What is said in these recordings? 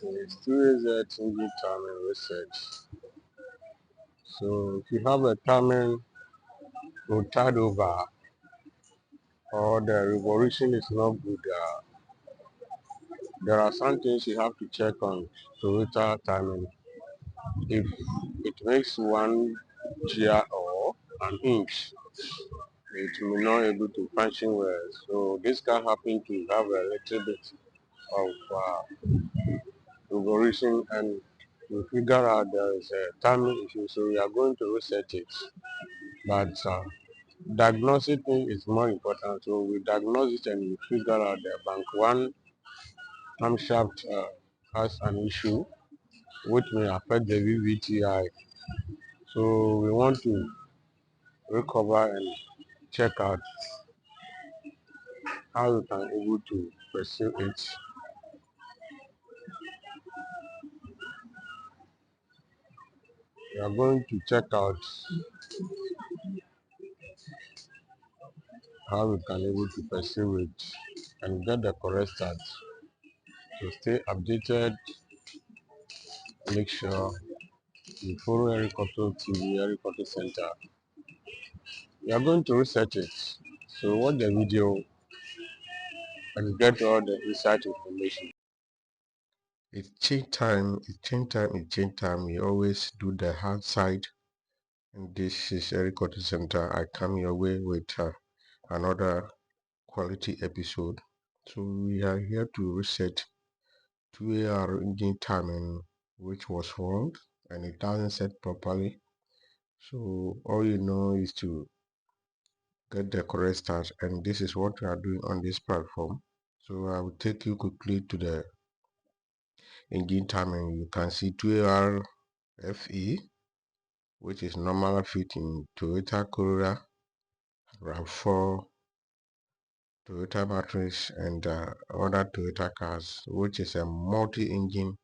It's 2AZ engine timing research. So if you have a timing rotard over or the revolution is not good, there are some things you have to check on Toyota timing. If it makes 1 GR or an inch, it may not able to function well. So this can happen to have a little bit of revolution, and you figure out there is a timing issue, so you are going to reset it. But diagnosing thing is more important. So we diagnose it and we figure out the bank one camshaft has an issue which may affect the VVT-i. So we want to recover and check out how we can able to pursue it. We are going to check out how we can able to pursue it and get the correct start. To stay updated, make sure you follow Eric Auto TV, Eric Auto Center. We are going to research it. So watch the video and get all the inside information. It's change time, it's change time, it's change time. We always do the hard side. And this is Eric Auto Center. I come your way with another quality episode. So we are here to reset 2AR engine timing which was wrong and it doesn't set properly. So all you know is to get the correct start, and this is what we are doing on this platform. So I will take you quickly to the engine timing. You can see 2AR FE, which is normal fit in Toyota Corolla, RAV4, Toyota Matrix, and other Toyota cars, which is a multi-engine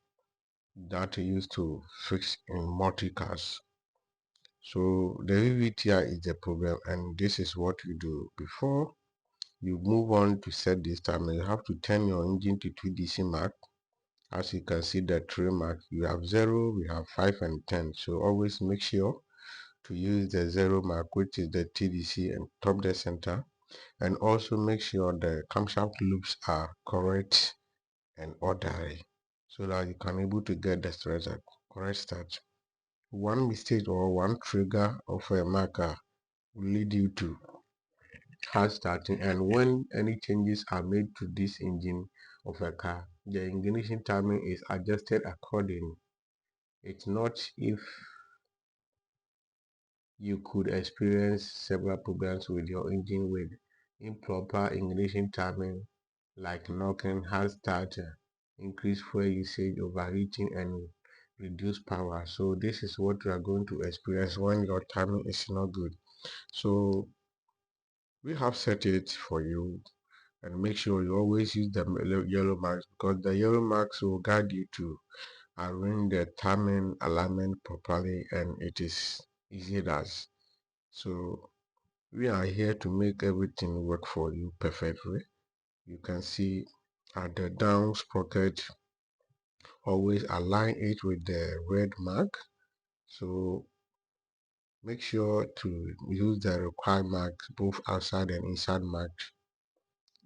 that used to fix in multi cars. So the VVT-i is the problem, and this is what you do before you move on to set this timer. You have to turn your engine to 2DC mark. As you can see the three mark, you have 0, we have 5 and 10. So always make sure to use the 0 mark, which is the TDC, and top the center. And also make sure the camshaft loops are correct and orderly so that you can able to get the correct start. One mistake or one trigger of a marker will lead you to hard starting, and when any changes are made to this engine of a car, the ignition timing is adjusted accordingly. It's not if you could experience several problems with your engine with improper ignition timing like knocking, hard start, increased fuel usage, overheating, and reduced power. So this is what you are going to experience when your timing is not good. So we have set it for you, and make sure you always use the yellow marks because the yellow marks will guide you to arrange the timing alignment properly, and it is easy as. So we are here to make everything work for you perfectly. You can see at the down sprocket, always align it with the red mark. So make sure to use the required marks, both outside and inside marks,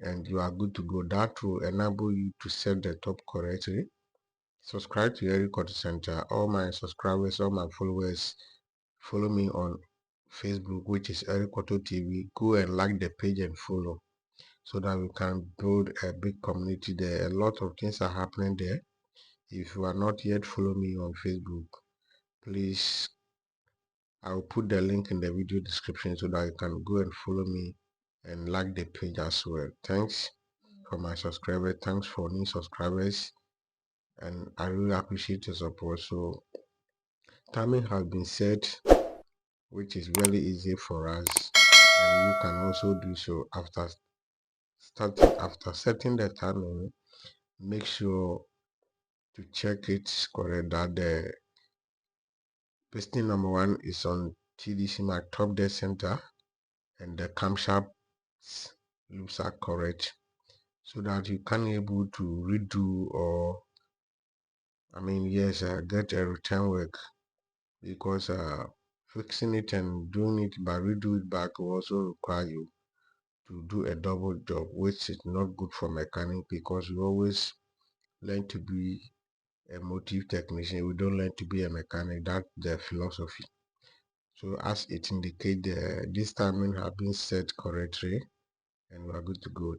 and you are good to go. That will enable you to set the top correctly. Subscribe to Eric Auto Center. All my subscribers, all my followers, follow me on Facebook, which is Eric Auto TV. Go and like the page and follow so that we can build a big community there. A lot of things are happening there. If you are not yet follow me on Facebook, please, I'll put the link in the video description so that you can go and follow me and like the page as well. Thanks for my subscribers. Thanks for new subscribers, and I really appreciate your support. So timing has been set, which is very easy for us, and you can also do so after setting the timing. Make sure to check it correct that the piston number 1 is on TDC mark top dead center and the camshaft loops are correct so that you can able to redo or I mean, yes, get a return work, because fixing it and doing it but redo it back will also require you to do a double job, which is not good for mechanic, because we always learn to be a motive technician. We don't learn to be a mechanic. That's the philosophy. So as it indicates, this timing has been set correctly, and we are good to go.